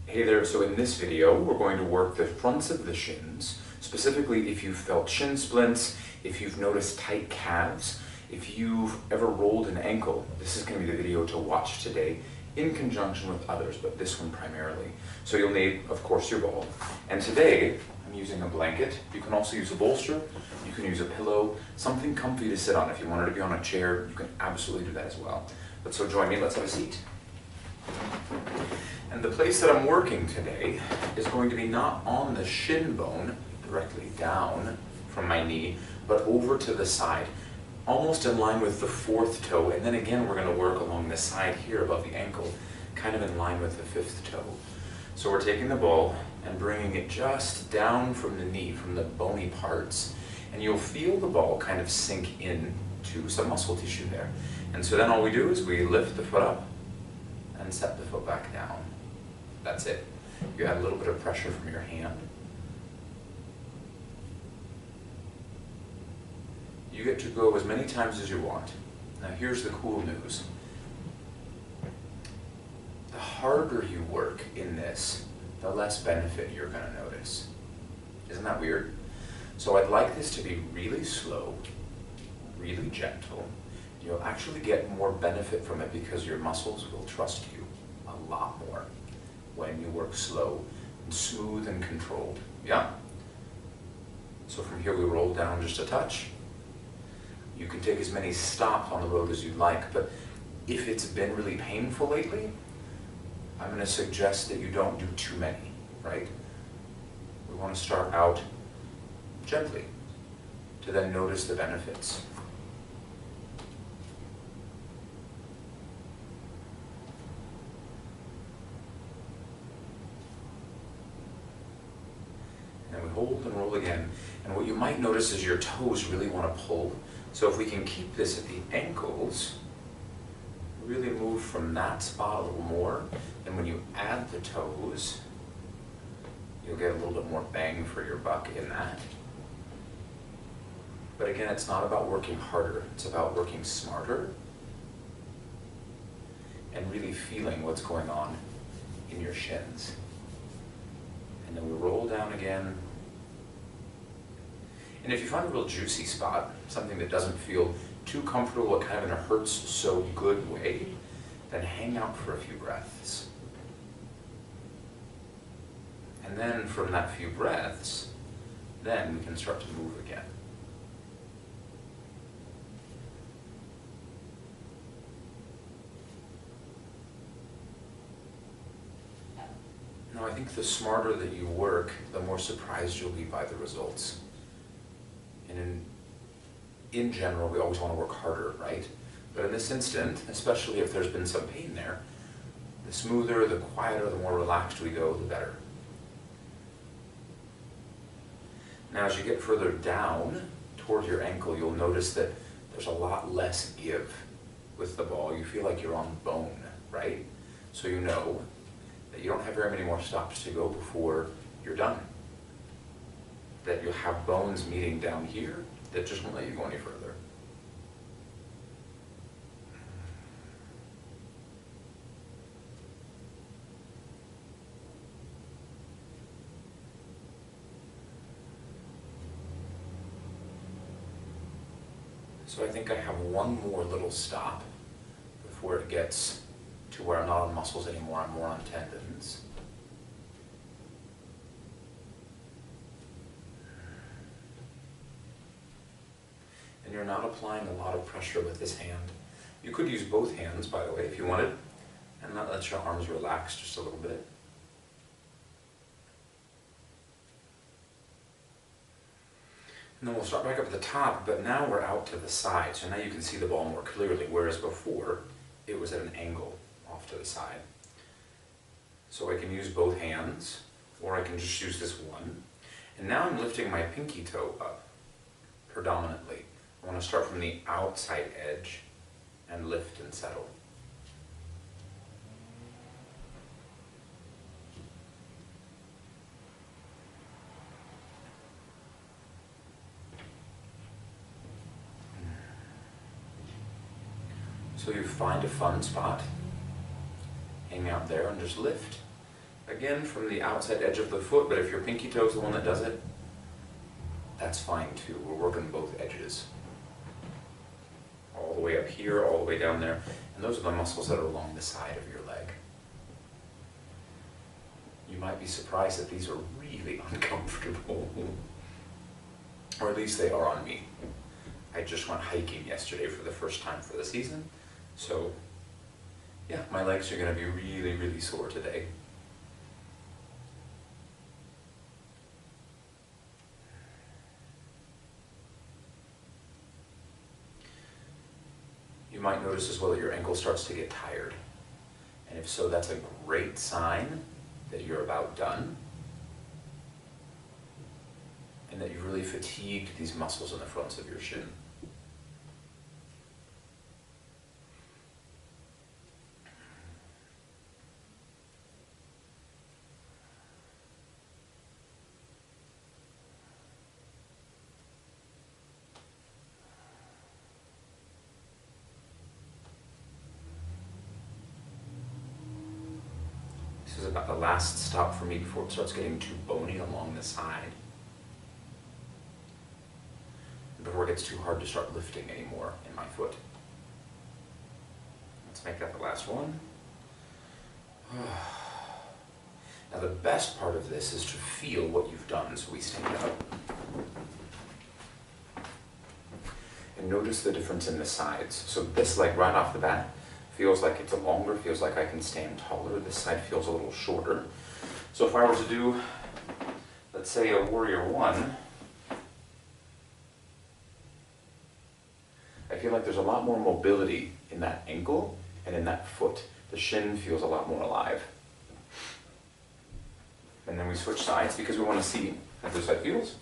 Hey there, so in this video we're going to work the fronts of the shins, specifically if you've felt shin splints, if you've noticed tight calves, if you've ever rolled an ankle. This is going to be the video to watch today in conjunction with others, but this one primarily. So you'll need, of course, your ball. And today I'm using a blanket. You can also use a bolster, you can use a pillow, something comfy to sit on. If you wanted to be on a chair, you can absolutely do that as well. But so join me, let's have a seat. And the place that I'm working today is going to be not on the shin bone, directly down from my knee, but over to the side, almost in line with the fourth toe, and then again we're going to work along the side here above the ankle, kind of in line with the fifth toe. So we're taking the ball and bringing it just down from the knee, from the bony parts, and you'll feel the ball kind of sink in to some muscle tissue there. And so then all we do is we lift the foot up and set the foot back down. That's it. You add a little bit of pressure from your hand. You get to go as many times as you want. Now here's the cool news. The harder you work in this, the less benefit you're going to notice. Isn't that weird? So I'd like this to be really slow, really gentle. You'll actually get more benefit from it because your muscles will trust you a lot more when you work slow and smooth and controlled. Yeah? So from here we roll down just a touch. You can take as many stops on the road as you'd like, but if it's been really painful lately, I'm going to suggest that you don't do too many, right? We want to start out gently to then notice the benefits. And we hold and roll again. And what you might notice is your toes really want to pull. So if we can keep this at the ankles, really move from that spot a little more, and when you add the toes, you'll get a little bit more bang for your buck in that. But again, it's not about working harder, it's about working smarter and really feeling what's going on in your shins. And then we roll down again. And if you find a real juicy spot, something that doesn't feel too comfortable, but kind of in a hurts so good way, then hang out for a few breaths. And then from that few breaths, then we can start to move again. Now I think the smarter that you work, the more surprised you'll be by the results. And in general, we always want to work harder, right? But in this instant, especially if there's been some pain there, the smoother, the quieter, the more relaxed we go, the better. Now as you get further down toward your ankle, you'll notice that there's a lot less give with the ball. You feel like you're on bone, right? So you know that you don't have very many more stops to go before you're done. That you'll have bones meeting down here that just won't let you go any further. So I think I have one more little stop before it gets to where I'm not on muscles anymore, I'm more on tendons. And you're not applying a lot of pressure with this hand. You could use both hands, by the way, if you wanted, and that lets your arms relax just a little bit. And then we'll start back up at the top, but now we're out to the side, so now you can see the ball more clearly, whereas before it was at an angle off to the side. So I can use both hands, or I can just use this one. And now I'm lifting my pinky toe up, predominantly. I want to start from the outside edge and lift and settle. So you find a fun spot, hang out there and just lift. Again, from the outside edge of the foot, but if your pinky toe is the one that does it, that's fine too. We're working both edges. All the way up here, all the way down there. And those are the muscles that are along the side of your leg. You might be surprised that these are really uncomfortable. Or at least they are on me. I just went hiking yesterday for the first time for the season. So, yeah, my legs are going to be really, really sore today. You might notice as well that your ankle starts to get tired. And if so, that's a great sign that you're about done. And that you've really fatigued these muscles in the fronts of your shin. This is about the last stop for me before it starts getting too bony along the side. Before it gets too hard to start lifting anymore in my foot. Let's make that the last one. Now the best part of this is to feel what you've done, so we stand up. And notice the difference in the sides. So this leg right off the bat feels like it's longer, feels like I can stand taller. This side feels a little shorter. So if I were to do, let's say a warrior one, I feel like there's a lot more mobility in that ankle and in that foot. The shin feels a lot more alive. And then we switch sides because we want to see how this side feels.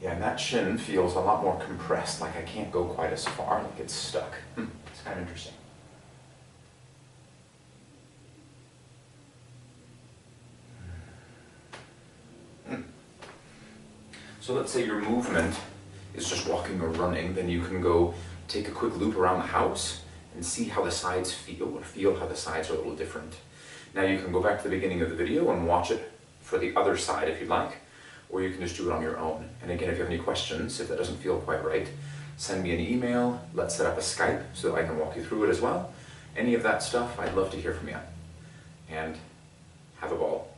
Yeah, and that shin feels a lot more compressed, like I can't go quite as far, like it's stuck. It's kind of interesting. So let's say your movement is just walking or running, then you can go take a quick loop around the house and see how the sides feel, or feel how the sides are a little different. Now you can go back to the beginning of the video and watch it for the other side if you'd like, or you can just do it on your own. And again, if you have any questions, if that doesn't feel quite right, send me an email, let's set up a Skype so that I can walk you through it as well. Any of that stuff, I'd love to hear from you. And have a ball.